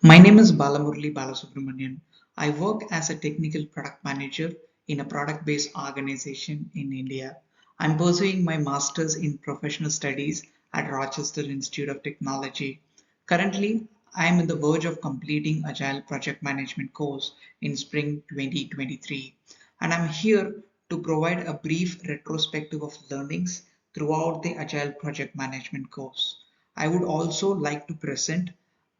My name is Bala Mod7. I work as a technical product manager in a product-based organization in India. I'm pursuing my master's in professional studies at Rochester Institute of Technology. Currently, I am on the verge of completing Agile Project Management course in spring 2023, and I'm here to provide a brief retrospective of learnings throughout the Agile Project Management course. I would also like to present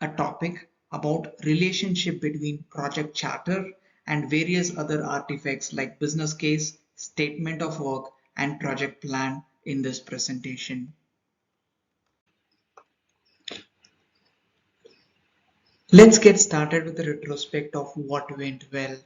a topic about relationship between project charter and various other artifacts like business case, statement of work, and project plan in this presentation. Let's get started with a retrospect of what went well.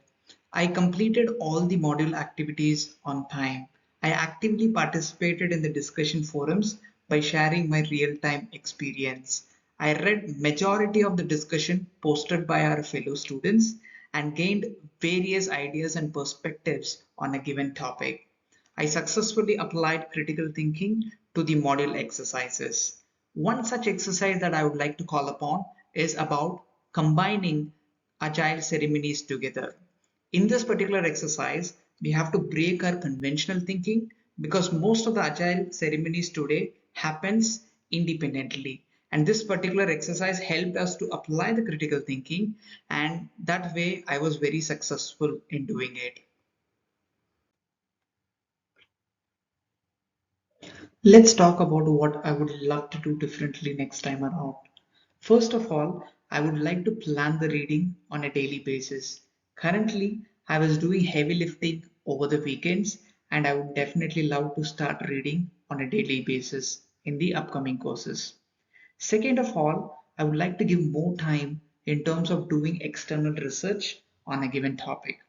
I completed all the module activities on time. I actively participated in the discussion forums by sharing my real-time experience. I read majority of the discussion posted by our fellow students and gained various ideas and perspectives on a given topic. I successfully applied critical thinking to the module exercises. One such exercise that I would like to call upon is about combining agile ceremonies together. In this particular exercise, we have to break our conventional thinking because most of the agile ceremonies today happens independently. And this particular exercise helped us to apply the critical thinking, and that way I was very successful in doing it. Let's talk about what I would love to do differently next time around. First of all, I would like to plan the reading on a daily basis. Currently, I was doing heavy lifting over the weekends, and I would definitely love to start reading on a daily basis in the upcoming courses. Second of all, I would like to give more time in terms of doing external research on a given topic.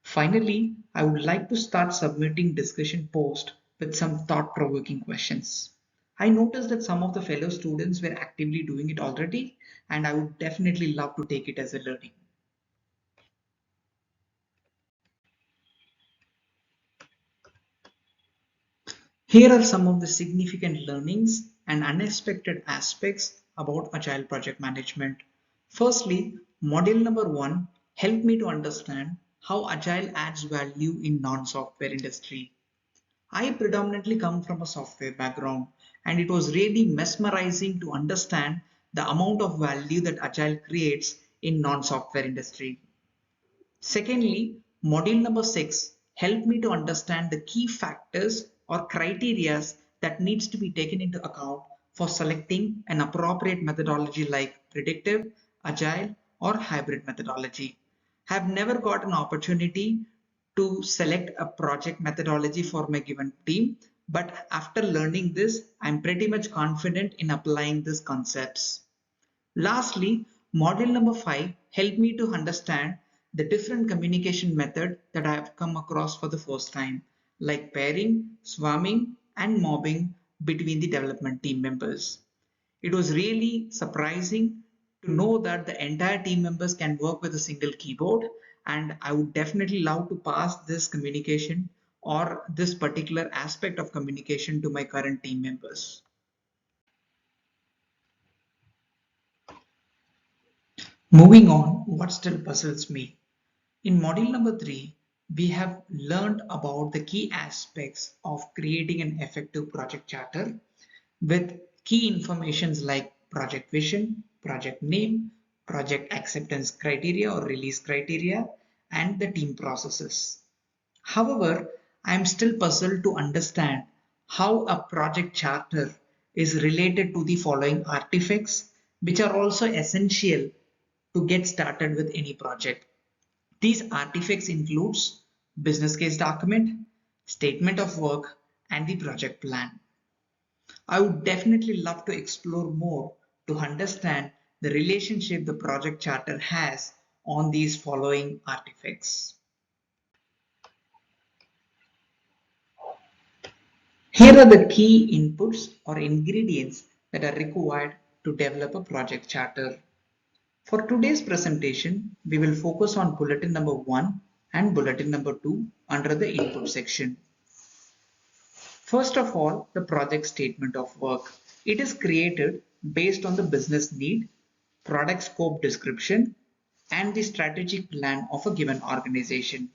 Finally, I would like to start submitting discussion posts with some thought-provoking questions. I noticed that some of the fellow students were actively doing it already, and I would definitely love to take it as a learning. Here are some of the significant learnings and unexpected aspects about Agile project management. Firstly, module number 1 helped me to understand how Agile adds value in non-software industry. I predominantly come from a software background, and it was really mesmerizing to understand the amount of value that Agile creates in non-software industry. Secondly, module number 6 helped me to understand the key factors or criteria that needs to be taken into account for selecting an appropriate methodology like predictive, agile, or hybrid methodology. I have never got an opportunity to select a project methodology for my given team, but after learning this, I'm pretty much confident in applying these concepts. Lastly, module number 5 helped me to understand the different communication method that I have come across for the first time, like pairing, swarming, and mobbing between the development team members. It was really surprising to know that the entire team members can work with a single keyboard, and I would definitely love to pass this communication or this particular aspect of communication to my current team members. Moving on, what still puzzles me? In module number 3, we have learned about the key aspects of creating an effective project charter with key informations like project vision, project name, project acceptance criteria or release criteria, and the team processes. However, I am still puzzled to understand how a project charter is related to the following artifacts, which are also essential to get started with any project. These artifacts includes business case document, statement of work, and the project plan. I would definitely love to explore more to understand the relationship the project charter has on these following artifacts. Here are the key inputs or ingredients that are required to develop a project charter. For today's presentation, we will focus on bulletin number 1 and bulletin number 2 under the input section. First of all, the project statement of work. It is created based on the business need product scope description, and the strategic plan of a given organization.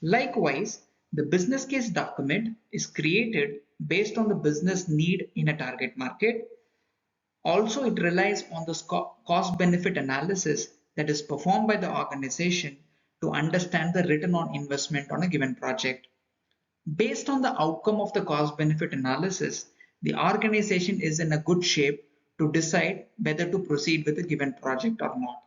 Likewise, the business case document is created based on the business need in a target market. Also, it relies on the cost benefit analysis that is performed by the organization to understand the return on investment on a given project. Based on the outcome of the cost benefit analysis, the organization is in a good shape to decide whether to proceed with a given project or not.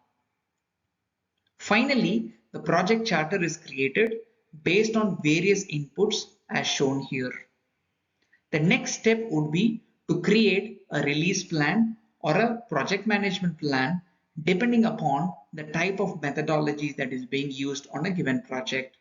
Finally, the project charter is created based on various inputs as shown here. The next step would be to create a release plan or a project management plan depending upon the type of methodology that is being used on a given project.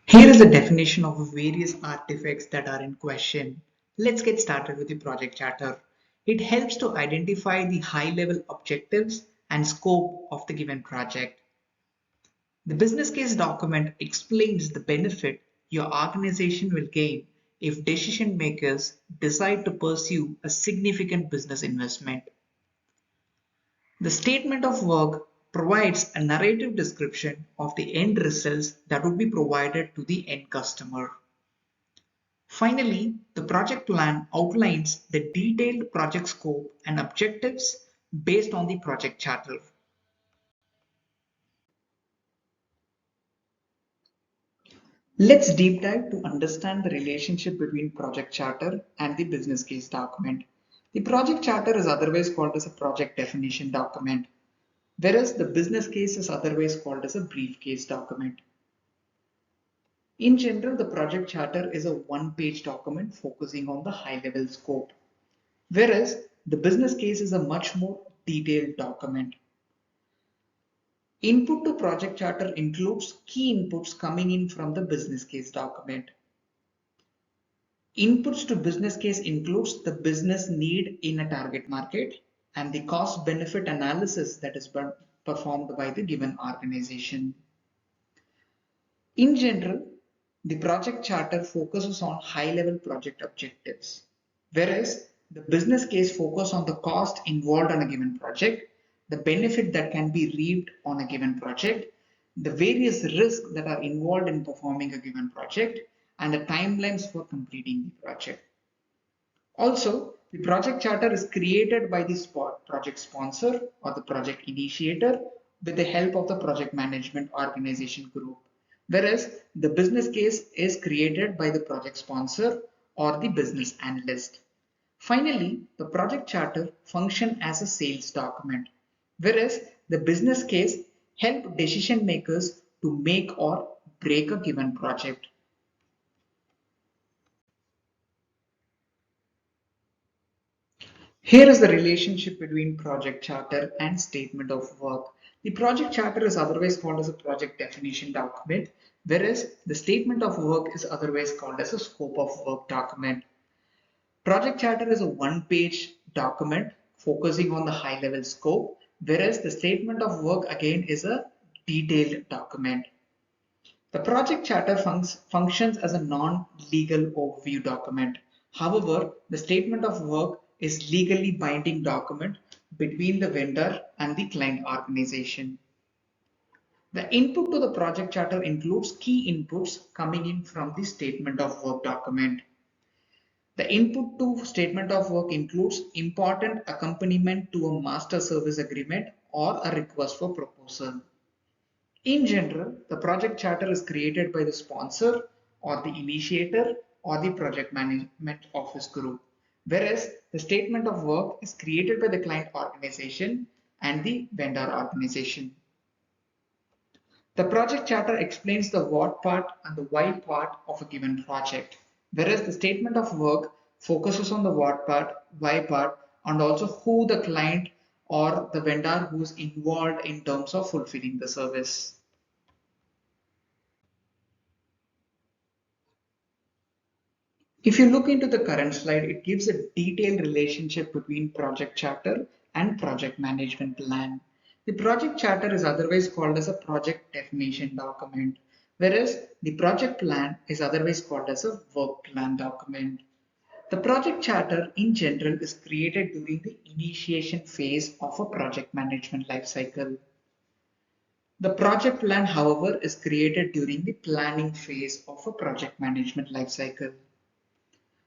Here is the definition of various artifacts that are in question. Let's get started with the project charter. It helps to identify the high-level objectives and scope of the given project. The business case document explains the benefit your organization will gain if decision makers decide to pursue a significant business investment. The statement of work provides a narrative description of the end results that would be provided to the end customer. Finally, the project plan outlines the detailed project scope and objectives based on the project charter. Let's deep dive to understand the relationship between project charter and the business case document. The project charter is otherwise called as a project definition document, whereas the business case is otherwise called as a brief case document. In general, the project charter is a one-page document focusing on the high-level scope, whereas the business case is a much more detailed document. Input to project charter includes key inputs coming in from the business case document. Inputs to business case includes the business need in a target market and the cost benefit analysis that is performed by the given organization. In general, the project charter focuses on high-level project objectives, whereas the business case focuses on the cost involved on a given project, the benefit that can be reaped on a given project, the various risks that are involved in performing a given project, and the timelines for completing the project. Also, the project charter is created by the project sponsor or the project initiator with the help of the project management organization group, whereas the business case is created by the project sponsor or the business analyst. Finally, the project charter functions as a sales document, whereas the business case helps decision makers to make or break a given project. Here is the relationship between project charter and statement of work. The project charter is otherwise called as a project definition document, whereas the statement of work is otherwise called as a scope of work document. Project charter is a one-page document focusing on the high-level scope, whereas the statement of work again is a detailed document. The project charter functions as a non-legal overview document. However, the statement of work is legally binding document between the vendor and the client organization. The input to the project charter includes key inputs coming in from the statement of work document. The input to statement of work includes important accompaniment to a master service agreement or a request for proposal. In general, the project charter is created by the sponsor or the initiator or the project management office group, whereas the statement of work is created by the client organization and the vendor organization. The project charter explains the what part and the why part of a given project, whereas the statement of work focuses on the what part, why part, and also who the client or the vendor who is involved in terms of fulfilling the service. If you look into the current slide, it gives a detailed relationship between project charter and project management plan. The project charter is otherwise called as a project definition document, whereas the project plan is otherwise called as a work plan document. The project charter in general is created during the initiation phase of a project management lifecycle. The project plan, however, is created during the planning phase of a project management lifecycle.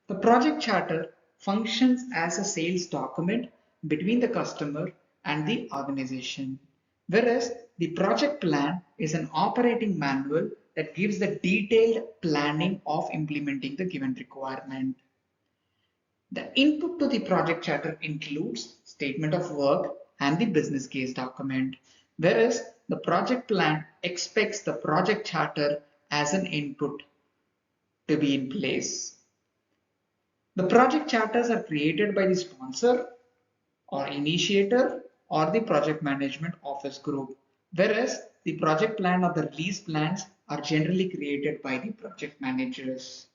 The project charter functions as a sales document between the customer and the organization, whereas the project plan is an operating manual that gives the detailed planning of implementing the given requirement. The input to the project charter includes statement of work and the business case document, whereas the project plan expects the project charter as an input to be in place. The project charters are created by the sponsor or initiator or the project management office group, whereas the project plan or the release plans are generally created by the project managers.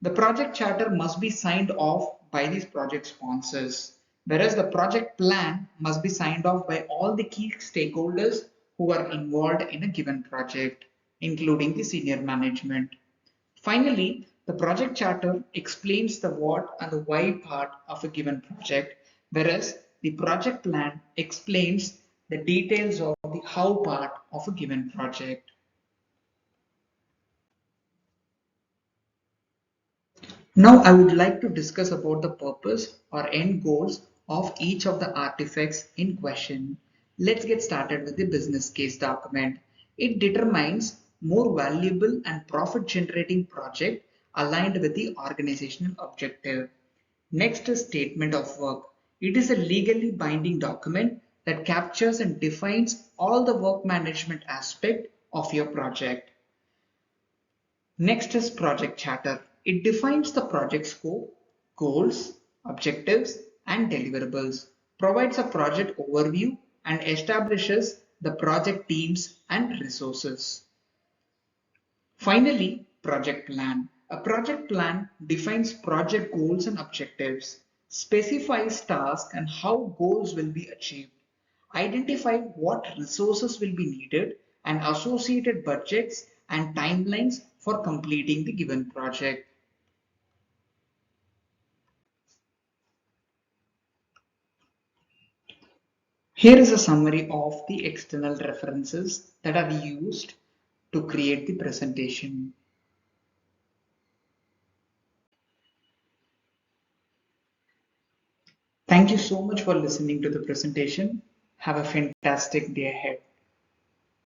The project charter must be signed off by these project sponsors, whereas the project plan must be signed off by all the key stakeholders who are involved in a given project, including the senior management. Finally, the project charter explains the what and the why part of a given project, whereas the project plan explains the details of the how part of a given project. Now I would like to discuss about the purpose or end goals of each of the artifacts in question. Let's get started with the business case document. It determines more valuable and profit generating project aligned with the organizational objective. Next is statement of work. It is a legally binding document that captures and defines all the work management aspect of your project. Next is project charter. It defines the project scope, goals, objectives, and deliverables, provides a project overview, and establishes the project teams and resources. Finally, project plan. A project plan defines project goals and objectives, specifies tasks and how goals will be achieved, identify what resources will be needed, and associated budgets and timelines for completing the given project. Here is a summary of the external references that are used to create the presentation. Thank you so much for listening to the presentation. Have a fantastic day ahead.